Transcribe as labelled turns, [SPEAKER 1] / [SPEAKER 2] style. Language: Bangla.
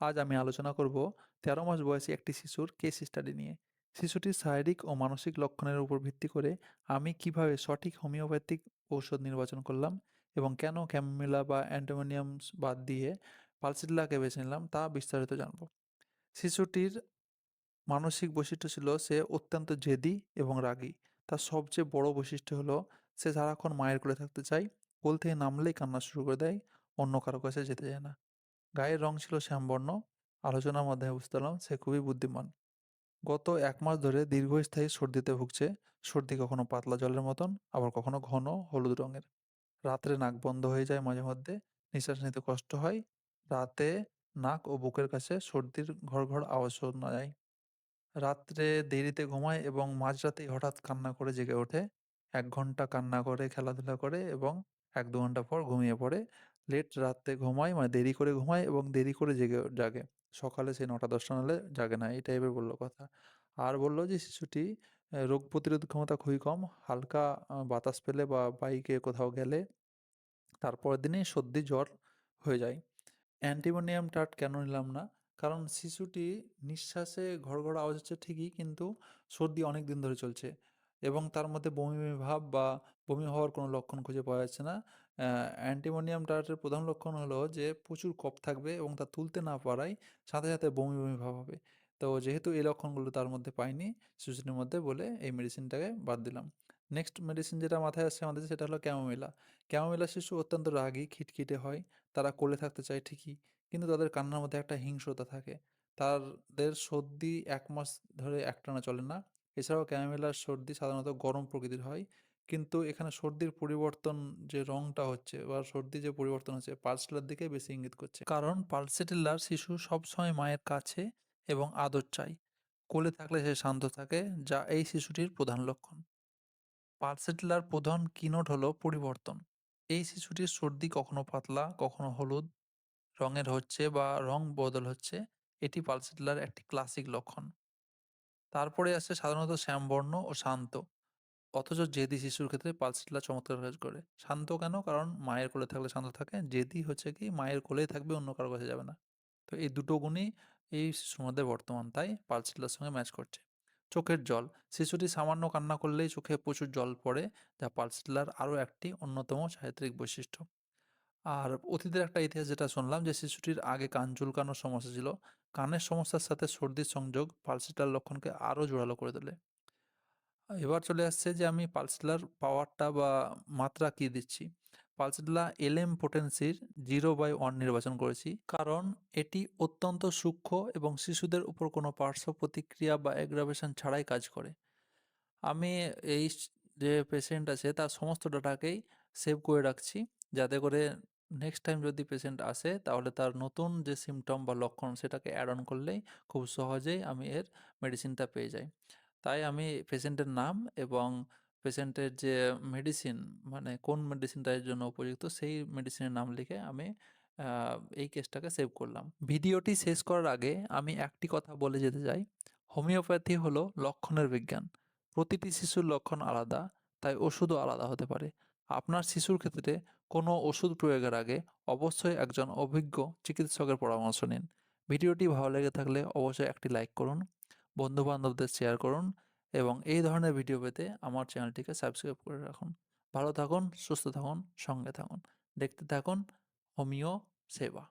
[SPEAKER 1] আজ আমি আলোচনা করব ১৩ মাস বয়সী একটি শিশুর কেস স্টাডি নিয়ে। শিশুটির শারীরিক ও মানসিক লক্ষণের উপর ভিত্তি করে আমি কিভাবে সঠিক হোমিওপ্যাথিক ঔষধ নির্বাচন করলাম এবং কেন ক্যামোমিলা বা অ্যান্টোমোনিয়ামস বাদ দিয়ে পালসিল্লাকে বেছে নিলাম তা বিস্তারিত জানব। শিশুটির মানসিক বৈশিষ্ট্য ছিল সে অত্যন্ত জেদি এবং রাগী। তার সবচেয়ে বড় বৈশিষ্ট্য হলো সে সারাক্ষণ মায়ের কোলে থাকতে চায়, কোল থেকে নামলেই কান্না শুরু করে দেয়, অন্য কারো কাছে যেতে চায় না। গায়ের রং ছিল শ্যামবর্ণ। আলোচনার মাধ্যমে বুঝতে পারলাম সে খুবই বুদ্ধিমান। গত ১ মাস ধরে দীর্ঘস্থায়ী সর্দিতে ভুগছে। সর্দি কখনো পাতলা জলের মতন, আবার কখনো ঘন হলুদ রঙের। রাত্রে নাক বন্ধ হয়ে যায় মাঝে মধ্যে, নিঃশ্বাস নিতে কষ্ট হয়। রাতে নাক ও বুকের কাছে সর্দির ঘড়ঘড় আওয়াজ শোনা যায়। রাত্রে দেরিতে ঘুমায় এবং মাঝরাতেই হঠাৎ কান্না করে জেগে ওঠে। ১ ঘন্টা কান্না করে, খেলাধুলা করে এবং ১-২ ঘন্টা পর ঘুমিয়ে পড়ে। লেট রাতে ঘুমায়, মানে দেরি করে ঘুমায় এবং দেরি করে জাগে। সকালে সে ৯ঃ০০-১০ঃ০০ নাহলে জাগে না। এই টাইপের বলল কথা। আর বলল যে শিশুটি রোগ প্রতিরোধ ক্ষমতা খুবই কম। হালকা বাতাস পেলে বা বাইকে কোথাও গেলে তার পরের দিনেই সর্দি জ্বর হয়ে যায়। অ্যান্টিমোনিয়াম টাট কেন নিলাম না? কারণ শিশুটি নিঃশ্বাসে ঘড়ঘড় আওয়াজ হচ্ছে ঠিকই, কিন্তু সর্দি অনেকদিন ধরে চলছে এবং তার মধ্যে বমি, বমি ভাব বা বমি হওয়ার কোনো লক্ষণ খুঁজে পাওয়া যাচ্ছে না। অ্যান্টিমোনিয়াম টাটের প্রধান লক্ষণ হলো যে প্রচুর কফ থাকবে এবং তা তুলতে না পারায় সাথে, সাথে বমি, বমি ভাব হবে। তো যেহেতু এই লক্ষণগুলো তার মধ্যে পাইনি শিশুটির মধ্যে, বলে এই মেডিসিনটাকে বাদ দিলাম। নেক্সট মেডিসিন যেটা মাথায় আসছে আমাদের, সেটা হলো ক্যামোমিলা। ক্যামোমিলা শিশু অত্যন্ত রাগী, খিটখিটে হয়। তারা কোলে থাকতে চায় ঠিকই, কিন্তু তাদের কান্নার মধ্যে একটা হিংস্রতা থাকে। তাদের সর্দি ১ মাস ধরে একটানা চলে না। এছাড়াও ক্যামোমিলার সর্দি সাধারণত গরম প্রকৃতির হয়। কিন্তু এখানে সর্দির পরিবর্তন যে রংটা হচ্ছে বা সর্দি যে পরিবর্তন হচ্ছে পালসেটিলার দিকে বেশি ইঙ্গিত করছে। কারণ পালসেটিলার শিশু সবসময় মায়ের কাছে এবং আদর চায়। কোলে থাকলে সে শান্ত থাকে, যা এই শিশুটির প্রধান লক্ষণ। পালসেটিলার প্রধান কিনোট হলো পরিবর্তন। এই শিশুটির সর্দি কখনো পাতলা, কখনো হলুদ রঙের হচ্ছে বা রং বদল হচ্ছে। এটি পালসেটিলার একটি ক্লাসিক লক্ষণ। তারপরে আসছে সাধারণত শ্যামবর্ণ ও শান্ত। অথচ জেদি শিশুর ক্ষেত্রে পালসেটিলা চমৎকার কাজ করে। শান্ত কেন? কারণ মায়ের কোলে থাকলে শান্ত থাকে। জেদি হচ্ছে কি মায়ের কোলেই থাকবে, অন্য কারো কাছে যাবে না। তো এই দুটো গুণই এই শিশুর মধ্যে বর্তমান, তাই পালসেটিলার সঙ্গে ম্যাচ করছে। চোখের জল। শিশুটি সামান্য কান্না করলেই চোখে প্রচুর জল পড়ে, যা পালসেটিলার আরও একটি অন্যতম চারিত্রিক বৈশিষ্ট্য। আর অতীতের একটা ইতিহাস যেটা শুনলাম, যে শিশুটির আগে কান চুলকানোর সমস্যা ছিল। কানের সমস্যার সাথে সর্দির সংযোগ পালসেটিলার লক্ষণকে আরও জোরালো করে তোলে। এবার চলে আসছে যে আমি পালসেটিলার পাওয়ারটা বা মাত্রা কি দিচ্ছি। পালসেটিলা এলএম পোটেন্সির 0/1 নির্বাচন করেছি। কারণ এটি অত্যন্ত সূক্ষ্ম এবং শিশুদের উপর কোনো পার্শ্ব প্রতিক্রিয়া বা অ্যাগ্রাভেশন ছাড়াই কাজ করে। আমি এই যে পেশেন্ট আছে তার সমস্ত ডাটাকেই সেভ করে রাখছি, যাতে করে নেক্সট টাইম যদি পেশেন্ট আসে তাহলে তার নতুন যে সিমটম বা লক্ষণ সেটাকে অ্যাড অন করলেই খুব সহজেই আমি এর মেডিসিনটা পেয়ে যাই। তাই আমি পেশেন্টের নাম এবং পেশেন্টের যে মেডিসিন, মানে কোন মেডিসিনটা এর জন্য উপযুক্ত সেই মেডিসিনের নাম লিখে আমি এই কেসটাকে সেভ করলাম। ভিডিওটি শেষ করার আগে আমি একটি কথা বলে যেতে চাই। হোমিওপ্যাথি হলো লক্ষণের বিজ্ঞান। প্রতিটি শিশুর লক্ষণ আলাদা, তাই ওষুধও আলাদা হতে পারে। আপনার শিশুর ক্ষেত্রে কোনো ওষুধ প্রয়োগের আগে অবশ্যই একজন অভিজ্ঞ চিকিৎসকের পরামর্শ নিন। ভিডিওটি ভালো লেগে থাকলে অবশ্যই একটি লাইক করুন, বন্ধু-বান্ধবদের শেয়ার করুন এবং এই ধরনের ভিডিও পেতে আমার চ্যানেলটিকে সাবস্ক্রাইব করে রাখুন। ভালো থাকুন, সুস্থ থাকুন, সঙ্গে থাকুন। দেখতে থাকুন হোমিও সেবা।